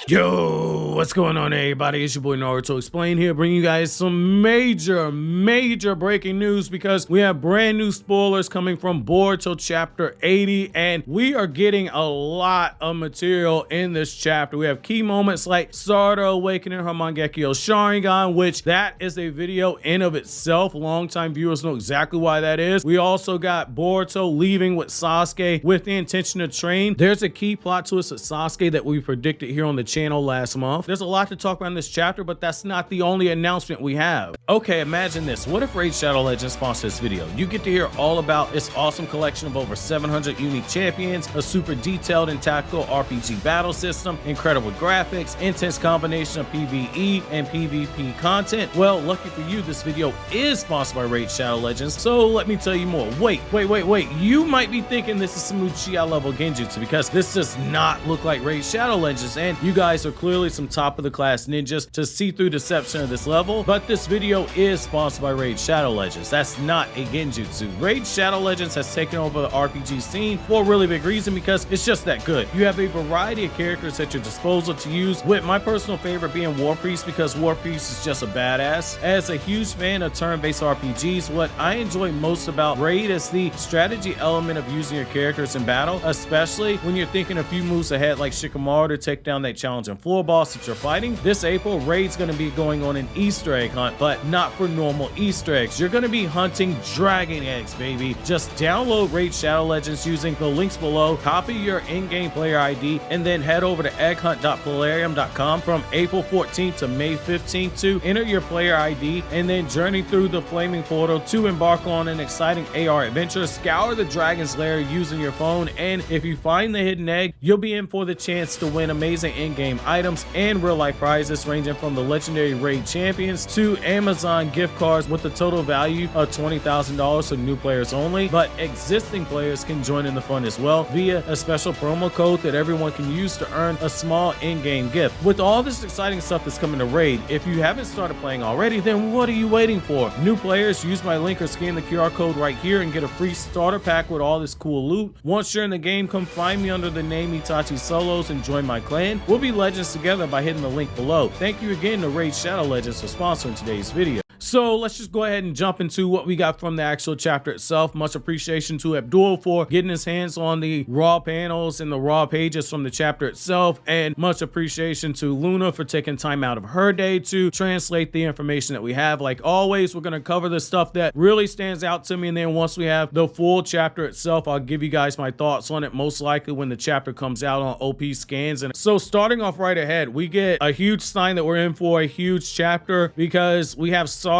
Yo, what's going on, everybody? It's your boy Naruto Explain here, bringing you guys some major breaking news because we have brand new spoilers coming from Boruto chapter 80, and we are getting a lot of material in this chapter. We have key moments like Sarada awakening her Mangekyo sharingan, which that is a video in of itself. Longtime viewers know exactly why that is. We also got Boruto leaving with Sasuke with the intention to train. There's a key plot twist at Sasuke that we predicted here on the channel last month. There's a lot to talk about in this chapter, but that's not the only announcement we have. Okay, imagine this. What if Raid Shadow Legends sponsors this video? You get to hear all about its awesome collection of over 700 unique champions, a super detailed and tactical RPG battle system, incredible graphics, intense combination of PvE and PvP content. Well, lucky for you, this video is sponsored by Raid Shadow Legends, so let me tell you more. Wait. You might be thinking this is some Uchiha level genjutsu because this does not look like Raid Shadow Legends, and you guys are clearly some top of the class ninjas to see through deception of this level. But this video is sponsored by Raid Shadow Legends. That's not a genjutsu. Raid Shadow Legends has taken over the RPG scene for a really big reason, because it's just that good. You have a variety of characters at your disposal to use, with my personal favorite being War Priest, because War Priest is just a badass. As a huge fan of turn-based RPGs, what I enjoy most about Raid is the strategy element of using your characters in battle, especially when you're thinking a few moves ahead like Shikamaru to take down that challenging floor boss that you're fighting. This April, Raid's going to be going on an Easter egg hunt, but not for normal Easter eggs. You're going to be hunting dragon eggs, baby. Just download Raid Shadow Legends using the links below, copy your in-game player ID, and then head over to egghunt.plarium.com from April 14th to May 15th to enter your player ID and then journey through the flaming portal to embark on an exciting AR adventure. Scour the dragon's lair using your phone, and if you find the hidden egg, you'll be in for the chance to win amazing in-game items and real-life prizes ranging from the legendary Raid champions to Amazon gift cards with a total value of $20,000 for new players only, but existing players can join in the fun as well via a special promo code that everyone can use to earn a small in-game gift. With all this exciting stuff that's coming to Raid, if you haven't started playing already, then what are you waiting for? New players, use my link or scan the QR code right here and get a free starter pack with all this cool loot. Once you're in the game, come find me under the name Itachi Solos and join my clan. We'll be legends together by hitting the link below. Thank you again to Raid Shadow Legends for sponsoring today's video. So let's just go ahead and jump into what we got from the actual chapter itself. Much appreciation to Abdul for getting his hands on the raw panels and the raw pages from the chapter itself, and much appreciation to Luna for taking time out of her day to translate the information that we have. Like always, we're going to cover the stuff that really stands out to me, and then once we have the full chapter itself, I'll give you guys my thoughts on it, most likely when the chapter comes out on OP scans. And so starting off right ahead, we get a huge sign that we're in for a huge chapter because we have Sarada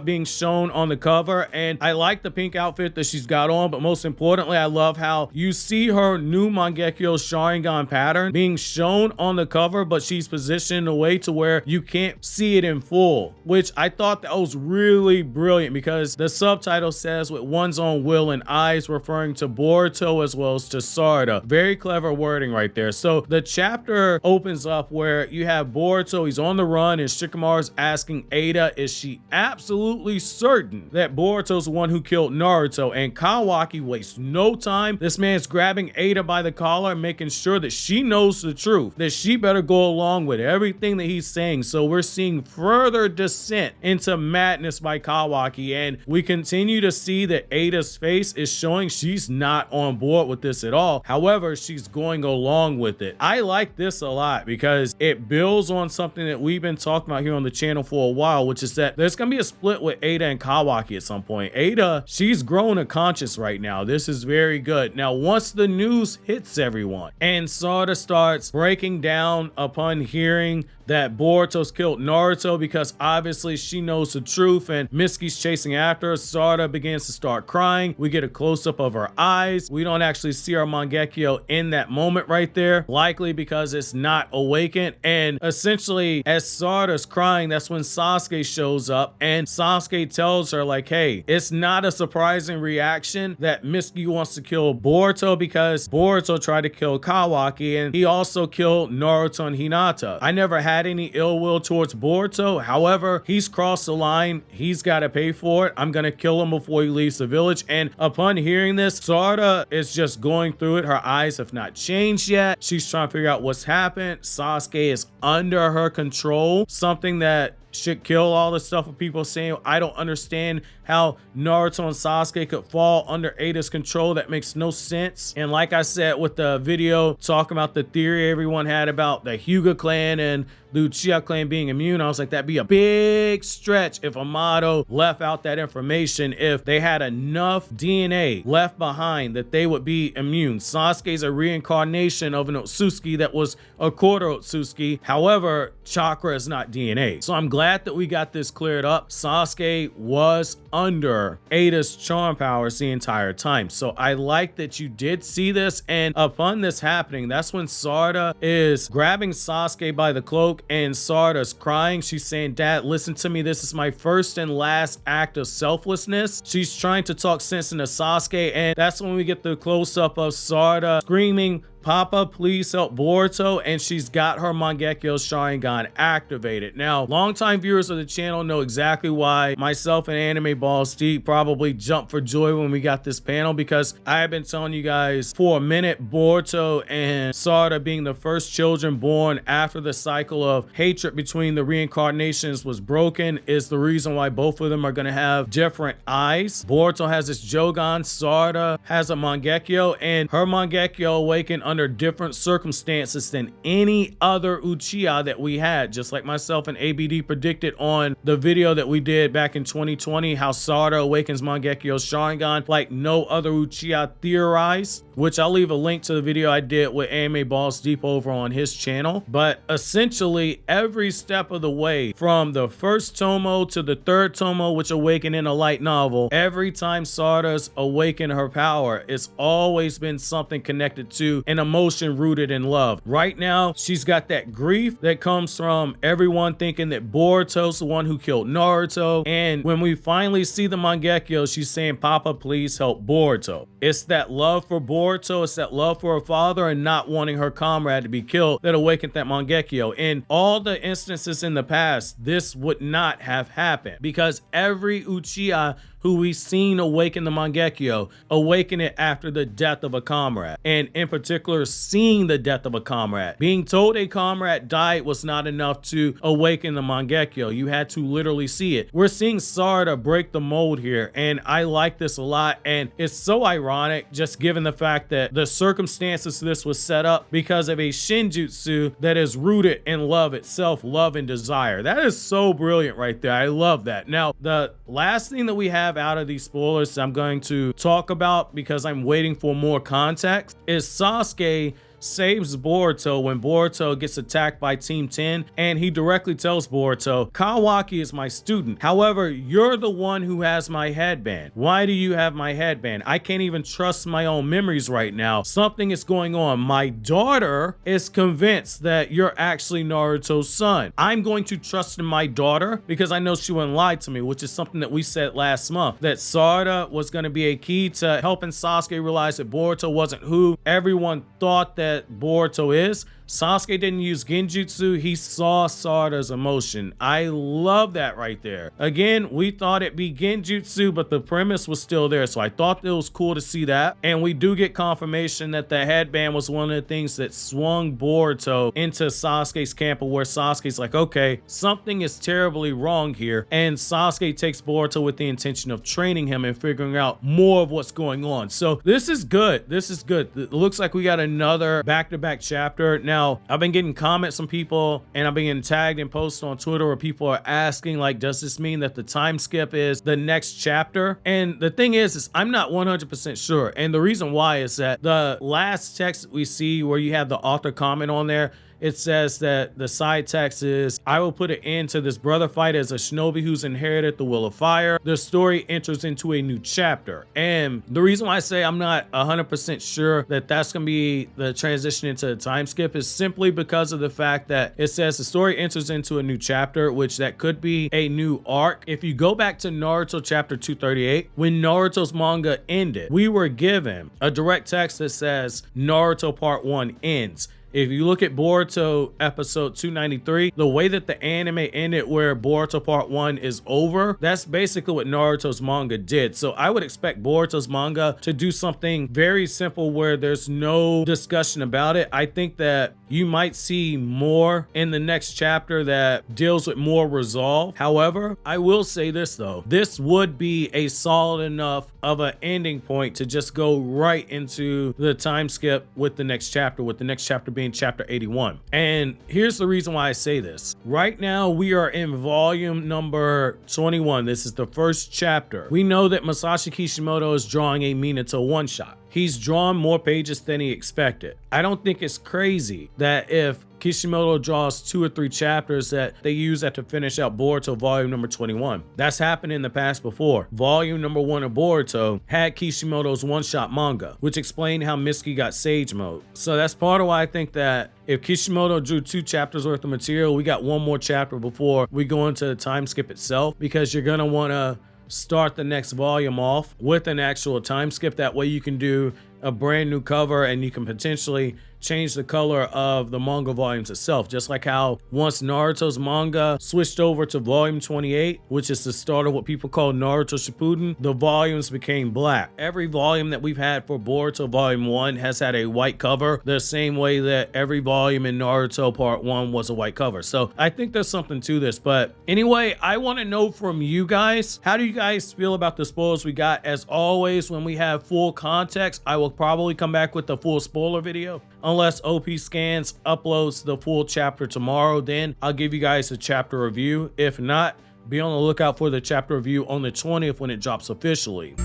being shown on the cover, and I like the pink outfit that she's got on, but most importantly, I love how you see her new Mangekyo sharingan pattern being shown on the cover, but she's positioned in a way to where you can't see it in full, which I thought that was really brilliant, because the subtitle says with one's own will and eyes, referring to Boruto as well as to Sarada. Very clever wording right there. So the chapter opens up where you have Boruto, he's on the run, and Shikamaru's asking Ada, is she absolutely certain that Boruto's the one who killed Naruto? And Kawaki wastes no time. This man's grabbing Ada by the collar and making sure that she knows the truth, that she better go along with everything that he's saying. So we're seeing further descent into madness by Kawaki, and we continue to see that Ada's face is showing she's not on board with this at all. However, she's going along with it. I like this a lot because it builds on something that we've been talking about here on the channel for a while, which is that there's gonna be a split with Ada and Kawaki at some point. Ada, she's grown a conscience right now. This is very good. Now, once the news hits everyone and Sarada starts breaking down upon hearing that Boruto's killed Naruto, because obviously she knows the truth and Mitsuki's chasing after her, Sarada begins to start crying. We get a close-up of her eyes. We don't actually see our Mangekyo in that moment right there, likely because it's not awakened. And essentially, as Sarada's crying, that's when Sasuke shows up, up, and Sasuke tells her like, hey, it's not a surprising reaction that Mangekyo wants to kill Boruto because Boruto tried to kill Kawaki and he also killed Naruto and Hinata. I never had any ill will towards Boruto. However, he's crossed the line. He's got to pay for it. I'm gonna kill him before he leaves the village. And upon hearing this, Sarada is just going through it. Her eyes have not changed yet. She's trying to figure out what's happened. Sasuke is under her control, something that should kill all the stuff of people saying, I don't understand how Naruto and Sasuke could fall under Ada's control. That makes no sense. And like I said with the video talking about the theory everyone had about the Hyuga clan and the Uchiha clan being immune, I was like, that'd be a big stretch if Amado left out that information, if they had enough DNA left behind that they would be immune. Sasuke's a reincarnation of an Otsutsuki that was a quarter Otsutsuki. However, chakra is not DNA. So I'm glad that we got this cleared up. Sasuke was under Ada's charm powers the entire time. So I like that you did see this, and upon this happening, that's when Sarada is grabbing Sasuke by the cloak and Sarada's crying. She's saying, Dad, listen to me. This is my first and last act of selflessness. She's trying to talk sense into Sasuke, and that's when we get the close-up of Sarada screaming, Papa, please help Boruto, and she's got her Mangekyo Sharingan activated. Now, longtime viewers of the channel know exactly why myself and Anime Balls Deep probably jumped for joy when we got this panel, because I have been telling you guys for a minute, Boruto and Sarada being the first children born after the cycle of hatred between the reincarnations was broken is the reason why both of them are going to have different eyes. Boruto has this Jogan, Sarada has a Mangekyo, and her Mangekyo awakened under different circumstances than any other Uchiha that we had, just like myself and ABD predicted on the video that we did back in 2020, how Sarada awakens Mangekyo Sharingan like no other Uchiha theorized, which I'll leave a link to the video I did with Anime Balls Deep over on his channel. But essentially every step of the way from the first tomo to the third tomo, which awakened in a light novel, every time Sarada's awakened her power, it's always been something connected to an emotion rooted in love. Right now, she's got that grief that comes from everyone thinking that Boruto's the one who killed Naruto. And when we finally see the Mangekyo, she's saying, Papa, please help Boruto. It's that love for Boruto, it's that love for her father and not wanting her comrade to be killed that awakened that Mangekyo. In all the instances in the past, this would not have happened because every Uchiha who we've seen awaken the Mangekyo, awaken it after the death of a comrade. And in particular, seeing the death of a comrade. Being told a comrade died was not enough to awaken the Mangekyo. You had to literally see it. We're seeing Sarada break the mold here, and I like this a lot. And it's so ironic, just given the fact that the circumstances this was set up because of a Shinjutsu that is rooted in love itself, love and desire. That is so brilliant right there. I love that. Now, the last thing that we have out of these spoilers I'm going to talk about, because I'm waiting for more context, is Sasuke saves Boruto when Boruto gets attacked by Team 10, and he directly tells Boruto, Kawaki is my student. However, you're the one who has my headband. Why do you have my headband? I can't even trust my own memories right now. Something is going on. My daughter is convinced that you're actually Naruto's son. I'm going to trust in my daughter because I know she wouldn't lie to me, which is something that we said last month, that Sarada was going to be a key to helping Sasuke realize that Boruto wasn't who everyone thought that Boruto is. Sasuke didn't use Genjutsu, he saw Sarada's emotion. I love that right there. Again, we thought it'd be Genjutsu, but the premise was still there, so I thought it was cool to see that. And we do get confirmation that the headband was one of the things that swung Boruto into Sasuke's camp, where Sasuke's like, okay, something is terribly wrong here, and Sasuke takes Boruto with the intention of training him and figuring out more of what's going on. So this is good. This is good. It looks like we got another back-to-back chapter. Now, I've been getting comments from people, and I've been getting tagged in posts on Twitter where people are asking, like, does this mean that the time skip is the next chapter? And the thing is I'm not 100% sure. And the reason why is that the last text we see where you have the author comment on there, it says that the side text is, I will put an end to this brother fight as a shinobi who's inherited the will of fire. The story enters into a new chapter. And the reason why I say I'm not 100% sure that that's going to be the transition into a time skip is simply because of the fact that it says the story enters into a new chapter, which that could be a new arc. If you go back to Naruto chapter 238, when Naruto's manga ended, we were given a direct text that says Naruto part 1 ends. If you look at Boruto episode 293, the way that the anime ended where Boruto part 1 is over, that's basically what Naruto's manga did. So I would expect Boruto's manga to do something very simple where there's no discussion about it. I think that you might see more in the next chapter that deals with more resolve. However, I will say this though, this would be a solid enough of an ending point to just go right into the time skip with the next chapter being chapter 81. And here's the reason why I say this. Right now, we are in volume number 21. This is the first chapter. We know that Masashi Kishimoto is drawing a Minato one-shot. He's drawn more pages than he expected. I don't think it's crazy that if Kishimoto draws 2 or 3 chapters that they use that to finish out Boruto volume number 21. That's happened in the past before. Volume number 1 of Boruto had Kishimoto's one-shot manga, which explained how Mitsuki got Sage Mode. So that's part of why I think that if Kishimoto drew 2 chapters worth of material, we got 1 more chapter before we go into the time skip itself, because you're gonna wanna start the next volume off with an actual time skip. That way you can do a brand new cover and you can potentially change the color of the manga volumes itself, just like how once Naruto's manga switched over to volume 28, which is the start of what people call Naruto Shippuden, the volumes became black. Every volume that we've had for Boruto volume 1 has had a white cover, the same way that every volume in Naruto part 1 was a white cover. So I think there's something to this. But anyway, I want to know from you guys, how do you guys feel about the spoilers we got? As always, when we have full context, I will probably come back with the full spoiler video. Unless OP Scans uploads the full chapter tomorrow, then I'll give you guys a chapter review. If not, be on the lookout for the chapter review on the 20th when it drops officially.